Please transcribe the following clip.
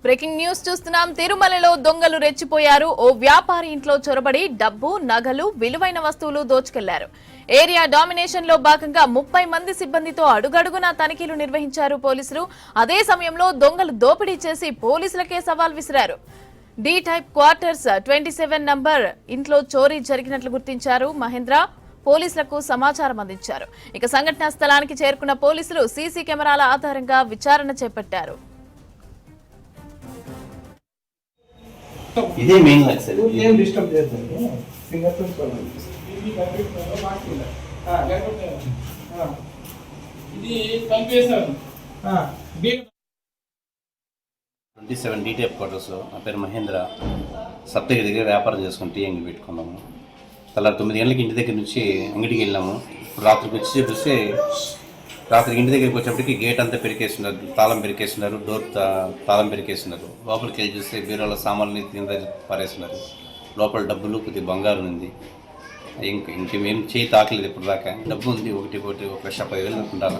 Breaking news చూస్తున్నాం. తిరుమలలో దొంగలు రెచ్చిపోయారు. ఓ వ్యాపారి ఇంట్లో చొరబడి డబ్బు, నగలు, విలువైన వస్తువులు దోచుకెళ్లారు. ఏరియా డామినేషన్ లో భాగంగా 30 మంది సిబ్బందితో అడుగడుగునా తనిఖీలు నిర్వహించారు పోలీసులు. అదే సమయంలో దొంగలు దోపిడీ చేసి పోలీసులకే సవాల్ విసిరారు. డి టైప్ క్వార్టర్స్ 27 నంబర్ ఇంట్లో చోరీ జరిగినట్లు గుర్తించారు మహేంద్ర. పోలీసులకు సమాచారం అందించారు. ఇక సంఘటనా స్థలానికి చేరుకున్న పోలీసులు సీసీ కెమెరాల ఆధారంగా విచారణ చేపట్టారు. ఇదే మెయిన్ లక్ష్యం. ఏం డిస్టర్బ్ చేద్దండి. ఫింగర్ ప్రింట్స్ ఇది పంపేశారు. 27 డీటెయిల్ క్వార్టర్స్. నా పేరు మహేంద్ర. సప్తగిరి దగ్గర వ్యాపారం చేసుకుని టీ అంగడి పెట్టుకున్నాము. తెల్లారి 9 గంటలకి ఇంటి దగ్గర నుంచి అంగడికి వెళ్ళాము. ఇప్పుడు రాత్రికి వచ్చి చూస్తే రాత్రికి ఇంటి దగ్గరికి వచ్చేప్పటికి గేట్ అంతా పెరికేస్తున్నారు, తాళం పెరికేస్తున్నారు, డోర్ తాళం పెరికేస్తున్నారు. లోపలికి వెళ్ళి చూస్తే బీరోలో సామాన్లు కింద పారేస్తున్నారు. లోపల డబ్బులు కొద్దిగా బంగారం ఉంది. ఇంకేం చేయి తాకలేదు ఇప్పుడు దాకా. డబ్బు ఉంది 1,10,000 ఉండాలి.